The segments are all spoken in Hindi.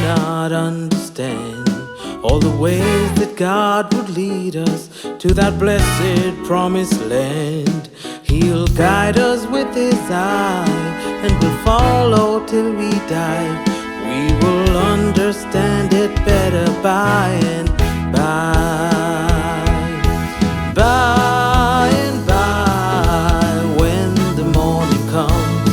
not understand all the ways that God would lead us to that blessed promised land. He'll guide us with His eye, and we'll follow till we die. We will understand it better by and by. By and by, when the morning comes,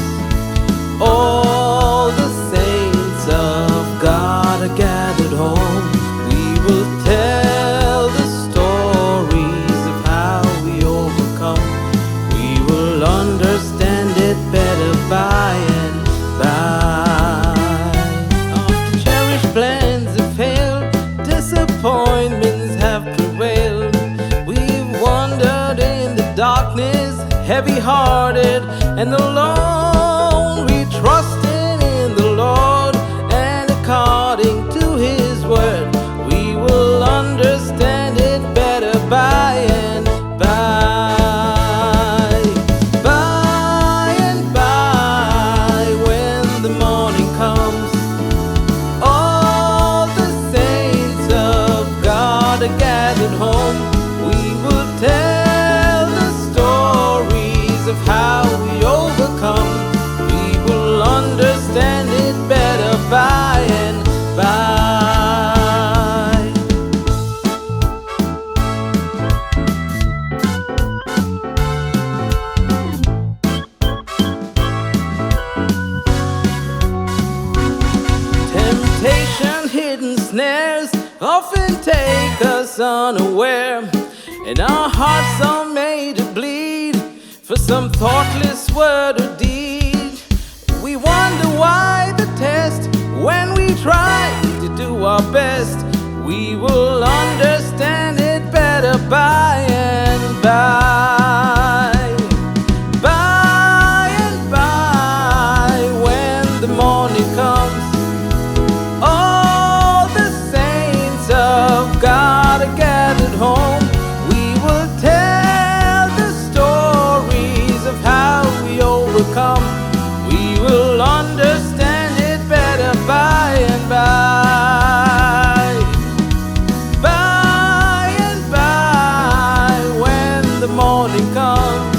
all the saints of God are gathered home. We will tell the stories of how we overcome. We will understand it better by and by. After cherished plans have failed, disappointments have prevailed. We've wandered in the darkness, heavy-hearted and alone. We trusted in the Lord, and according to His word, we will understand it better by and by. By and by, when the morning comes, all the saints of God are gathered home. We will tell the stories of how we overcome. We will understand it better by and by. Temptation, hidden snares often take us unaware, and our hearts are made to bleed for some thoughtless word or deed. We wonder why the test when we try to do our best. We will understand it better by and by. By and by, when the morning comes, all the saints of God are gathered home. We will tell the stories of how we overcome. We will understand it better by and by. By and by, when the morning comes,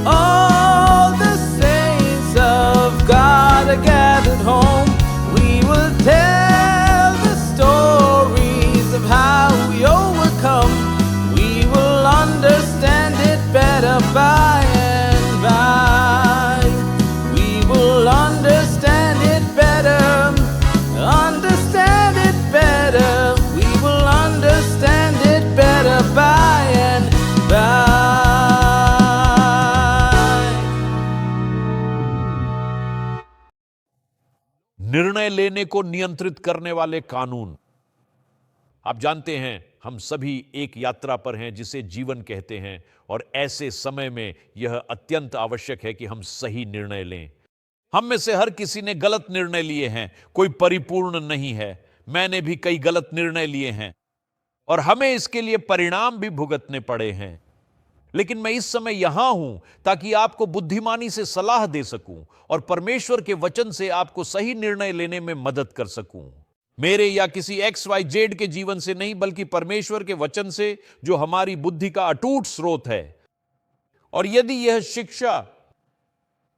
all the saints of God are gathered home. We will tell the stories of how we overcome. We will understand it better by and by. We will understand it better. Understand it better. We will understand it better by and by. निर्णय लेने को नियंत्रित करने वाले कानून। आप जानते हैं, हम सभी एक यात्रा पर हैं जिसे जीवन कहते हैं, और ऐसे समय में यह अत्यंत आवश्यक है कि हम सही निर्णय लें। हम में से हर किसी ने गलत निर्णय लिए हैं, कोई परिपूर्ण नहीं है। मैंने भी कई गलत निर्णय लिए हैं और हमें इसके लिए परिणाम भी भुगतने पड़े हैं। लेकिन मैं इस समय यहां हूं ताकि आपको बुद्धिमानी से सलाह दे सकूं और परमेश्वर के वचन से आपको सही निर्णय लेने में मदद कर सकूं। मेरे या किसी XYZ के जीवन से नहीं, बल्कि परमेश्वर के वचन से, जो हमारी बुद्धि का अटूट स्रोत है। और यदि यह शिक्षा,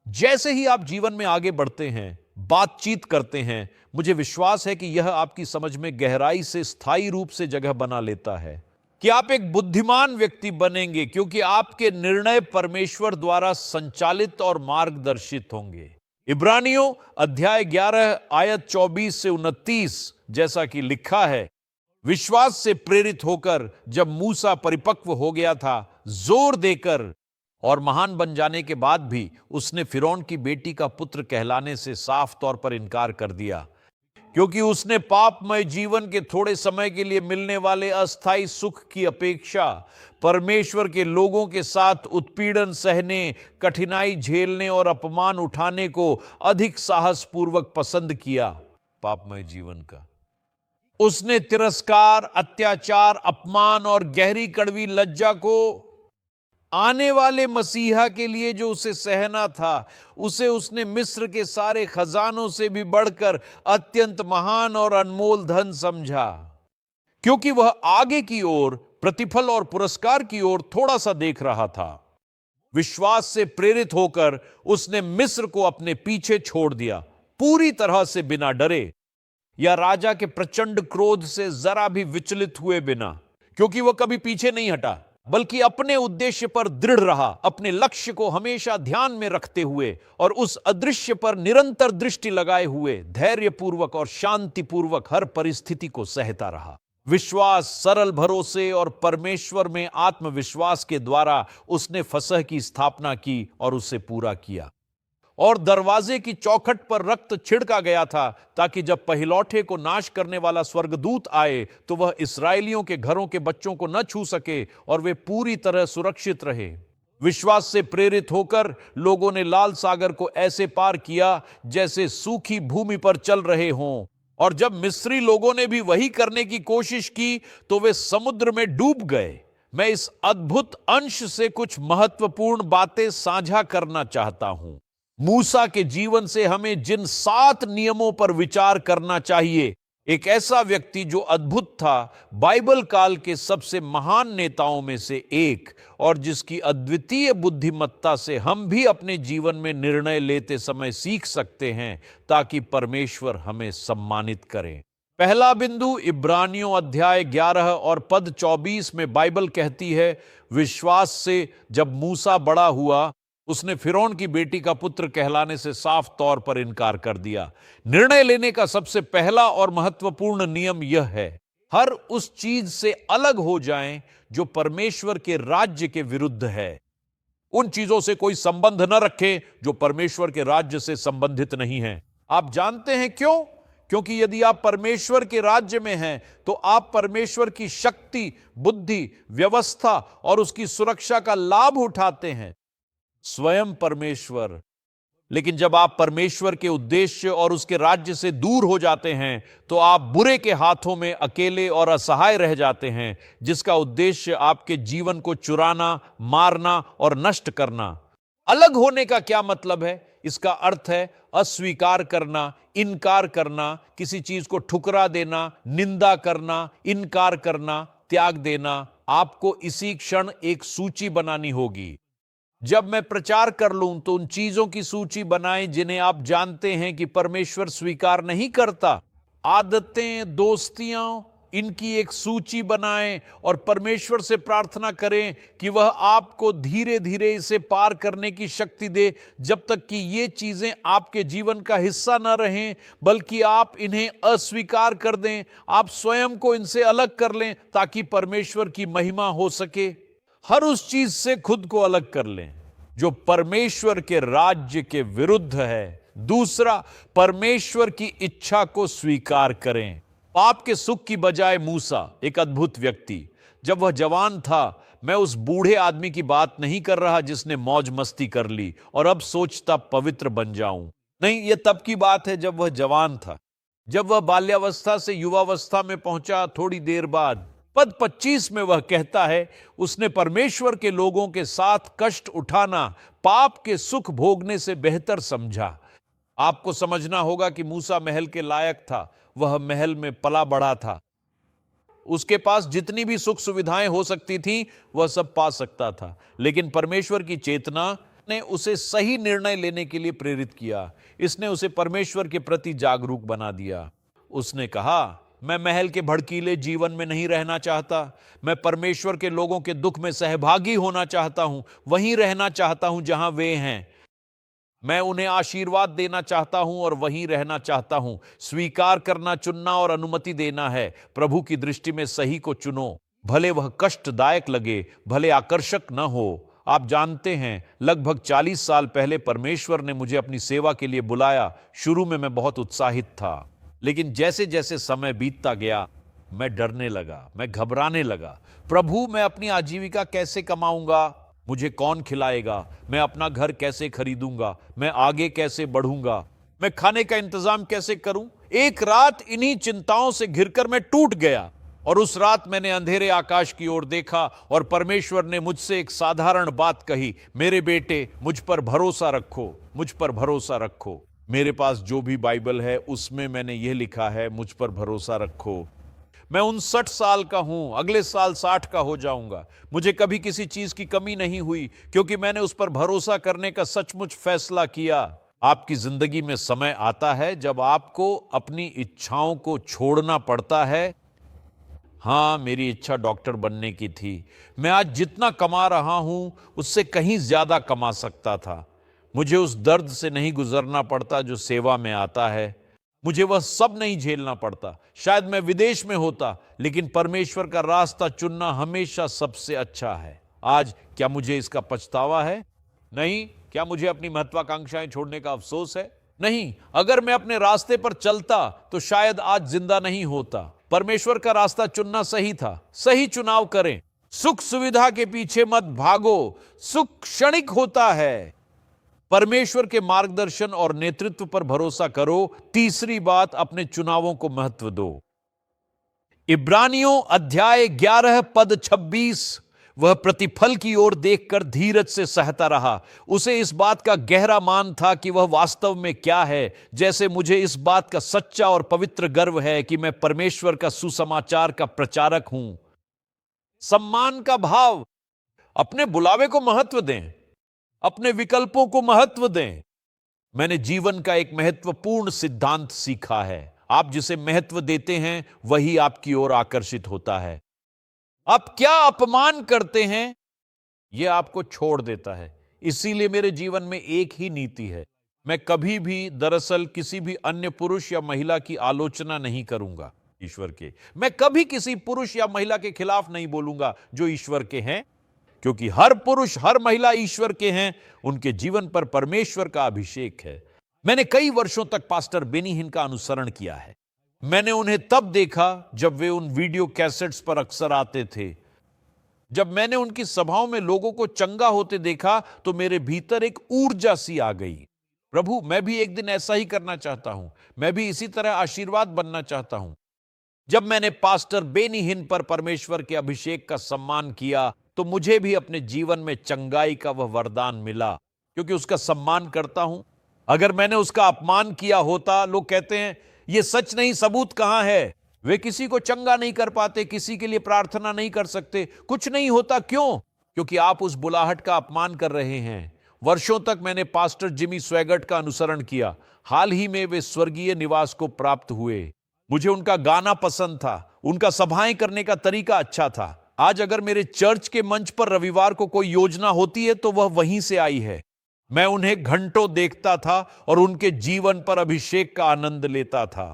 जैसे ही आप जीवन में आगे बढ़ते हैं, बातचीत करते हैं, मुझे विश्वास है कि यह आपकी समझ में गहराई से स्थायी रूप से जगह बना लेता है कि आप एक बुद्धिमान व्यक्ति बनेंगे, क्योंकि आपके निर्णय परमेश्वर द्वारा संचालित और मार्गदर्शित होंगे। इब्रानियों अध्याय 11 आयत 24 से 29, जैसा कि लिखा है, विश्वास से प्रेरित होकर जब मूसा परिपक्व हो गया था, जोर देकर और महान बन जाने के बाद भी उसने फिरौन की बेटी का पुत्र कहलाने से साफ तौर पर इनकार कर दिया, क्योंकि उसने पापमय जीवन के थोड़े समय के लिए मिलने वाले अस्थायी सुख की अपेक्षा परमेश्वर के लोगों के साथ उत्पीड़न सहने, कठिनाई झेलने और अपमान उठाने को अधिक साहसपूर्वक पसंद किया। पापमय जीवन का उसने तिरस्कार, अत्याचार, अपमान और गहरी कड़वी लज्जा को आने वाले मसीहा के लिए जो उसे सहना था, उसे उसने मिस्र के सारे खजानों से भी बढ़कर अत्यंत महान और अनमोल धन समझा, क्योंकि वह आगे की ओर प्रतिफल और पुरस्कार की ओर थोड़ा सा देख रहा था। विश्वास से प्रेरित होकर उसने मिस्र को अपने पीछे छोड़ दिया, पूरी तरह से बिना डरे या राजा के प्रचंड क्रोध से जरा भी विचलित हुए बिना, क्योंकि वह कभी पीछे नहीं हटा, बल्कि अपने उद्देश्य पर दृढ़ रहा, अपने लक्ष्य को हमेशा ध्यान में रखते हुए और उस अदृश्य पर निरंतर दृष्टि लगाए हुए धैर्यपूर्वक और शांतिपूर्वक हर परिस्थिति को सहता रहा। विश्वास, सरल भरोसे और परमेश्वर में आत्मविश्वास के द्वारा उसने फसह की स्थापना की और उसे पूरा किया। और दरवाजे की चौखट पर रक्त छिड़का गया था, ताकि जब पहिलौठे को नाश करने वाला स्वर्गदूत आए तो वह इस्राएलियों के घरों के बच्चों को न छू सके और वे पूरी तरह सुरक्षित रहे। विश्वास से प्रेरित होकर लोगों ने लाल सागर को ऐसे पार किया जैसे सूखी भूमि पर चल रहे हों, और जब मिस्री लोगों ने भी वही करने की कोशिश की तो वे समुद्र में डूब गए। मैं इस अद्भुत अंश से कुछ महत्वपूर्ण बातें साझा करना चाहता हूं। मूसा के जीवन से हमें जिन 7 नियमों पर विचार करना चाहिए, एक ऐसा व्यक्ति जो अद्भुत था, बाइबल काल के सबसे महान नेताओं में से एक, और जिसकी अद्वितीय बुद्धिमत्ता से हम भी अपने जीवन में निर्णय लेते समय सीख सकते हैं, ताकि परमेश्वर हमें सम्मानित करें। पहला बिंदु इब्रानियों अध्याय 11 और पद 24 में बाइबल कहती है, विश्वास से जब मूसा बड़ा हुआ, उसने फिरौन की बेटी का पुत्र कहलाने से साफ तौर पर इनकार कर दिया। निर्णय लेने का सबसे पहला और महत्वपूर्ण नियम यह है, हर उस चीज से अलग हो जाएं जो परमेश्वर के राज्य के विरुद्ध है। उन चीजों से कोई संबंध न रखें जो परमेश्वर के राज्य से संबंधित नहीं है। आप जानते हैं क्यों? क्योंकि यदि आप परमेश्वर के राज्य में हैं तो आप परमेश्वर की शक्ति, बुद्धि, व्यवस्था और उसकी सुरक्षा का लाभ उठाते हैं, स्वयं परमेश्वर। लेकिन जब आप परमेश्वर के उद्देश्य और उसके राज्य से दूर हो जाते हैं तो आप बुरे के हाथों में अकेले और असहाय रह जाते हैं, जिसका उद्देश्य आपके जीवन को चुराना, मारना और नष्ट करना। अलग होने का क्या मतलब है? इसका अर्थ है अस्वीकार करना, इनकार करना, किसी चीज को ठुकरा देना, निंदा करना, इनकार करना, त्याग देना। आपको इसी क्षण एक सूची बनानी होगी। जब मैं प्रचार कर लूं तो उन चीजों की सूची बनाएं जिन्हें आप जानते हैं कि परमेश्वर स्वीकार नहीं करता। आदतें, दोस्तियां, इनकी एक सूची बनाएं और परमेश्वर से प्रार्थना करें कि वह आपको धीरे धीरे इसे पार करने की शक्ति दे, जब तक कि ये चीजें आपके जीवन का हिस्सा न रहें, बल्कि आप इन्हें अस्वीकार कर दें, आप स्वयं को इनसे अलग कर लें, ताकि परमेश्वर की महिमा हो सके। हर उस चीज से खुद को अलग कर लें जो परमेश्वर के राज्य के विरुद्ध है। दूसरा, परमेश्वर की इच्छा को स्वीकार करें। पाप के सुख की बजाय मूसा, एक अद्भुत व्यक्ति, जब वह जवान था, मैं उस बूढ़े आदमी की बात नहीं कर रहा जिसने मौज मस्ती कर ली और अब सोचता पवित्र बन जाऊं। नहीं, यह तब की बात है जब वह जवान था। जब वह बाल्यावस्था से युवावस्था में पहुंचा, थोड़ी देर बाद पद 25 में वह कहता है, उसने परमेश्वर के लोगों के साथ कष्ट उठाना पाप के सुख भोगने से बेहतर समझा। आपको समझना होगा कि मूसा महल के लायक था, वह महल में पला बढ़ा था, उसके पास जितनी भी सुख सुविधाएं हो सकती थी वह सब पा सकता था, लेकिन परमेश्वर की चेतना ने उसे सही निर्णय लेने के लिए प्रेरित किया। इसने उसे परमेश्वर के प्रति जागरूक बना दिया। उसने कहा, मैं महल के भड़कीले जीवन में नहीं रहना चाहता, मैं परमेश्वर के लोगों के दुख में सहभागी होना चाहता हूं, वहीं रहना चाहता हूं जहां वे हैं। मैं उन्हें आशीर्वाद देना चाहता हूं और वहीं रहना चाहता हूं। स्वीकार करना, चुनना और अनुमति देना है। प्रभु की दृष्टि में सही को चुनो, भले वह कष्टदायक लगे, भले आकर्षक न हो। आप जानते हैं, लगभग 40 साल पहले परमेश्वर ने मुझे अपनी सेवा के लिए बुलाया। शुरू में मैं बहुत उत्साहित था, लेकिन जैसे जैसे समय बीतता गया मैं डरने लगा, मैं घबराने लगा। प्रभु, मैं अपनी आजीविका कैसे कमाऊंगा? मुझे कौन खिलाएगा? मैं अपना घर कैसे खरीदूंगा? मैं आगे कैसे बढ़ूंगा? मैं खाने का इंतजाम कैसे करूं? एक रात इन्हीं चिंताओं से घिरकर मैं टूट गया। और उस रात मैंने अंधेरे आकाश की ओर देखा और परमेश्वर ने मुझसे एक साधारण बात कही, मेरे बेटे मुझ पर भरोसा रखो, मुझ पर भरोसा रखो। मेरे पास जो भी बाइबल है उसमें मैंने यह लिखा है, मुझ पर भरोसा रखो। मैं 59 साल का हूं, अगले साल 60 का हो जाऊंगा। मुझे कभी किसी चीज की कमी नहीं हुई क्योंकि मैंने उस पर भरोसा करने का सचमुच फैसला किया। आपकी जिंदगी में समय आता है जब आपको अपनी इच्छाओं को छोड़ना पड़ता है। हाँ, मेरी इच्छा डॉक्टर बनने की थी। मैं आज जितना कमा रहा हूं उससे कहीं ज्यादा कमा सकता था। मुझे उस दर्द से नहीं गुजरना पड़ता जो सेवा में आता है। मुझे वह सब नहीं झेलना पड़ता। शायद मैं विदेश में होता, लेकिन परमेश्वर का रास्ता चुनना हमेशा सबसे अच्छा है। आज क्या मुझे इसका पछतावा है? नहीं। क्या मुझे अपनी महत्वाकांक्षाएं छोड़ने का अफसोस है? नहीं। अगर मैं अपने रास्ते पर चलता तो शायद आज जिंदा नहीं होता। परमेश्वर का रास्ता चुनना सही था। सही चुनाव करें। सुख सुविधा के पीछे मत भागो। सुख क्षणिक होता है। परमेश्वर के मार्गदर्शन और नेतृत्व पर भरोसा करो। तीसरी बात, अपने चुनावों को महत्व दो। इब्रानियों अध्याय 11 पद 26, वह प्रतिफल की ओर देखकर धीरज से सहता रहा। उसे इस बात का गहरा मान था कि वह वास्तव में क्या है, जैसे मुझे इस बात का सच्चा और पवित्र गर्व है कि मैं परमेश्वर का सुसमाचार का प्रचारक हूं। सम्मान का भाव। अपने बुलावे को महत्व दें, अपने विकल्पों को महत्व दें। मैंने जीवन का एक महत्वपूर्ण सिद्धांत सीखा है, आप जिसे महत्व देते हैं वही आपकी ओर आकर्षित होता है। आप क्या अपमान करते हैं, यह आपको छोड़ देता है। इसीलिए मेरे जीवन में एक ही नीति है, मैं कभी भी दरअसल किसी भी अन्य पुरुष या महिला की आलोचना नहीं करूंगा ईश्वर के। मैं कभी किसी पुरुष या महिला के खिलाफ नहीं बोलूंगा जो ईश्वर के हैं, क्योंकि हर पुरुष हर महिला ईश्वर के हैं। उनके जीवन पर परमेश्वर का अभिषेक है। मैंने कई वर्षों तक पास्टर बेनी हिन का अनुसरण किया है। मैंने उन्हें तब देखा जब वे उन वीडियो कैसेट्स पर अक्सर आते थे। जब मैंने उनकी सभाओं में लोगों को चंगा होते देखा तो मेरे भीतर एक ऊर्जा सी आ गई। प्रभु, मैं भी एक दिन ऐसा ही करना चाहता हूं। मैं भी इसी तरह आशीर्वाद बनना चाहता हूं। जब मैंने पास्टर बेनी हिन पर परमेश्वर के अभिषेक का सम्मान किया तो मुझे भी अपने जीवन में चंगाई का वह वरदान मिला, क्योंकि उसका सम्मान करता हूं। अगर मैंने उसका अपमान किया होता, लोग कहते हैं यह सच नहीं, सबूत कहां है? वे किसी को चंगा नहीं कर पाते, किसी के लिए प्रार्थना नहीं कर सकते, कुछ नहीं होता। क्यों? क्योंकि आप उस बुलाहट का अपमान कर रहे हैं। वर्षों तक मैंने पास्टर जिमी स्वैगर्ट का अनुसरण किया। हाल ही में वे स्वर्गीय निवास को प्राप्त हुए। मुझे उनका गाना पसंद था, उनका सभाएं करने का तरीका अच्छा था। आज अगर मेरे चर्च के मंच पर रविवार को कोई योजना होती है तो वह वहीं से आई है। मैं उन्हें घंटों देखता था और उनके जीवन पर अभिषेक का आनंद लेता था।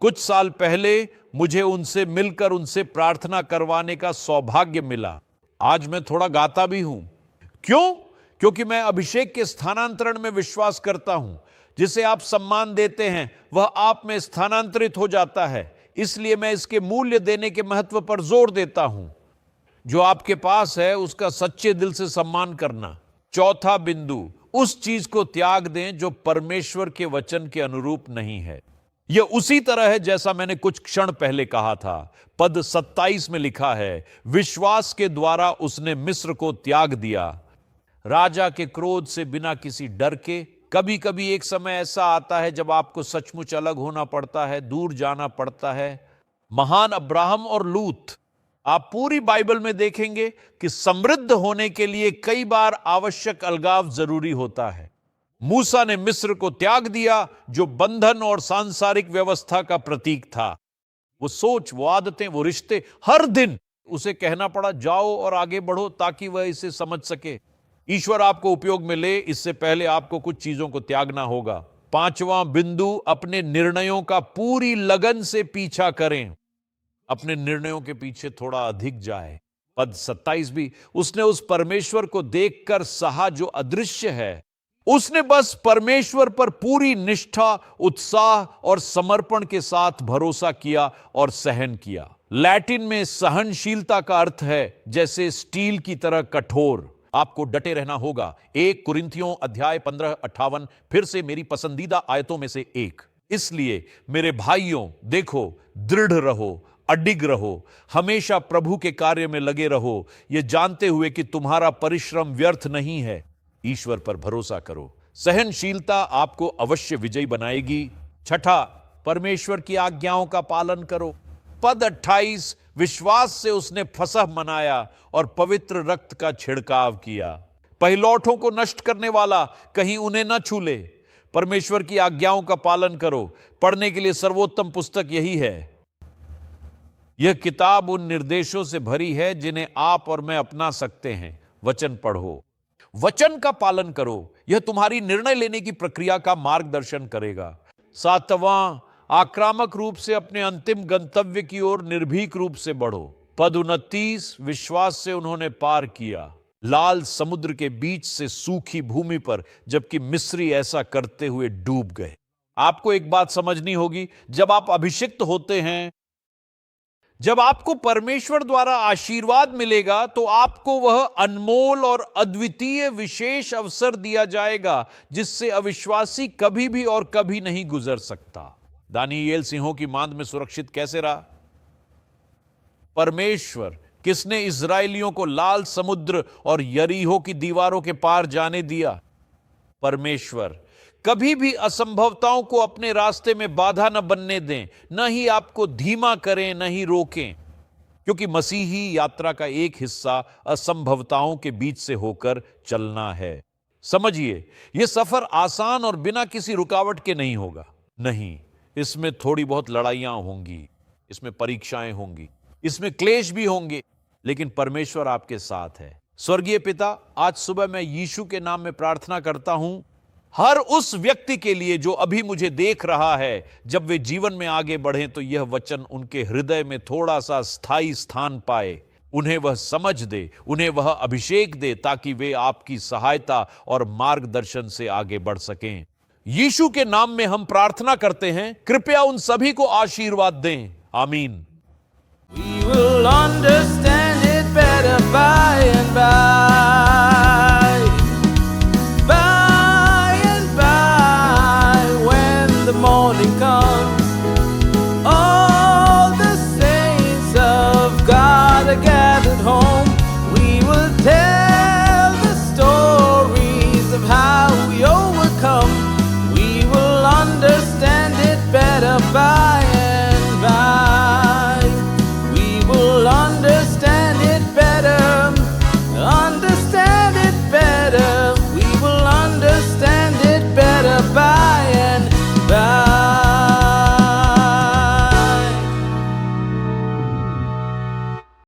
कुछ साल पहले मुझे उनसे मिलकर उनसे प्रार्थना करवाने का सौभाग्य मिला। आज मैं थोड़ा गाता भी हूं। क्यों? क्योंकि मैं अभिषेक के स्थानांतरण में विश्वास करता हूं। जिसे आप सम्मान देते हैं वह आप में स्थानांतरित हो जाता है। इसलिए मैं इसके मूल्य देने के महत्व पर जोर देता हूं। जो आपके पास है उसका सच्चे दिल से सम्मान करना। चौथा बिंदु, उस चीज को त्याग दें जो परमेश्वर के वचन के अनुरूप नहीं है। यह उसी तरह है जैसा मैंने कुछ क्षण पहले कहा था। पद 27 में लिखा है, विश्वास के द्वारा उसने मिस्र को त्याग दिया, राजा के क्रोध से बिना किसी डर के। कभी कभी एक समय ऐसा आता है जब आपको सचमुच अलग होना पड़ता है, दूर जाना पड़ता है। महान अब्राहम और लूत, आप पूरी बाइबल में देखेंगे कि समृद्ध होने के लिए कई बार आवश्यक अलगाव जरूरी होता है। मूसा ने मिस्र को त्याग दिया जो बंधन और सांसारिक व्यवस्था का प्रतीक था। वो सोच, वो आदतें, वो रिश्ते, हर दिन उसे कहना पड़ा जाओ और आगे बढ़ो ताकि वह इसे समझ सके। ईश्वर आपको उपयोग में ले, इससे पहले आपको कुछ चीजों को त्यागना होगा। पांचवां बिंदु, अपने निर्णयों का पूरी लगन से पीछा करें। अपने निर्णयों के पीछे थोड़ा अधिक जाए। पद 27 भी, उसने उस परमेश्वर को देखकर सहा जो अदृश्य है। उसने बस परमेश्वर पर पूरी निष्ठा, उत्साह और समर्पण के साथ भरोसा किया और सहन किया। लैटिन में सहनशीलता का अर्थ है जैसे स्टील की तरह कठोर। आपको डटे रहना होगा। 1 कुरिन्थियों अध्याय 15-58 फिर से मेरी पसंदीदा आयतों में से एक। इसलिए मेरे भाइयों देखो, दृढ़ रहो, अडिग रहो, हमेशा प्रभु के कार्य में लगे रहो, यह जानते हुए कि तुम्हारा परिश्रम व्यर्थ नहीं है। ईश्वर पर भरोसा करो। सहनशीलता आपको अवश्य विजयी बनाएगी। छठा, परमेश्वर की आज्ञाओं का पालन करो। पद 28, विश्वास से उसने फसह मनाया और पवित्र रक्त का छिड़काव किया। पहिलौठों को नष्ट करने वाला कहीं उन्हें न छू ले। परमेश्वर की आज्ञाओं का पालन करो। पढ़ने के लिए सर्वोत्तम पुस्तक यही है। यह किताब उन निर्देशों से भरी है जिन्हें आप और मैं अपना सकते हैं। वचन पढ़ो, वचन का पालन करो। यह तुम्हारी निर्णय लेने की प्रक्रिया का मार्गदर्शन करेगा। सातवां, आक्रामक रूप से अपने अंतिम गंतव्य की ओर निर्भीक रूप से बढ़ो। पद 29, विश्वास से उन्होंने पार किया लाल समुद्र के बीच से सूखी भूमि पर, जबकि मिस्री ऐसा करते हुए डूब गए। आपको एक बात समझनी होगी, जब आप अभिषिक्त होते हैं, जब आपको परमेश्वर द्वारा आशीर्वाद मिलेगा, तो आपको वह अनमोल और अद्वितीय विशेष अवसर दिया जाएगा जिससे अविश्वासी कभी भी और कभी नहीं गुजर सकता। दानियेल सिंहों की मांद में सुरक्षित कैसे रहा? परमेश्वर, किसने इस्राएलियों को लाल समुद्र और यरीहो की दीवारों के पार जाने दिया? परमेश्वर। कभी भी असंभवताओं को अपने रास्ते में बाधा न बनने दें, न ही आपको धीमा करें, न ही रोकें, क्योंकि मसीही यात्रा का एक हिस्सा असंभवताओं के बीच से होकर चलना है। समझिए, यह सफर आसान और बिना किसी रुकावट के नहीं होगा। नहीं, इसमें थोड़ी बहुत लड़ाइयां होंगी, इसमें परीक्षाएं होंगी, इसमें क्लेश भी होंगे, लेकिन परमेश्वर आपके साथ है। स्वर्गीय पिता, आज सुबह मैं यीशु के नाम में प्रार्थना करता हूं हर उस व्यक्ति के लिए जो अभी मुझे देख रहा है। जब वे जीवन में आगे बढ़ें तो यह वचन उनके हृदय में थोड़ा सा स्थायी स्थान पाए, उन्हें वह समझ दे, उन्हें वह अभिषेक दे, ताकि वे आपकी सहायता और मार्गदर्शन से आगे बढ़ सकें। यीशु के नाम में हम प्रार्थना करते हैं। कृपया उन सभी को आशीर्वाद दें। आमीन। We will understand it better by and by.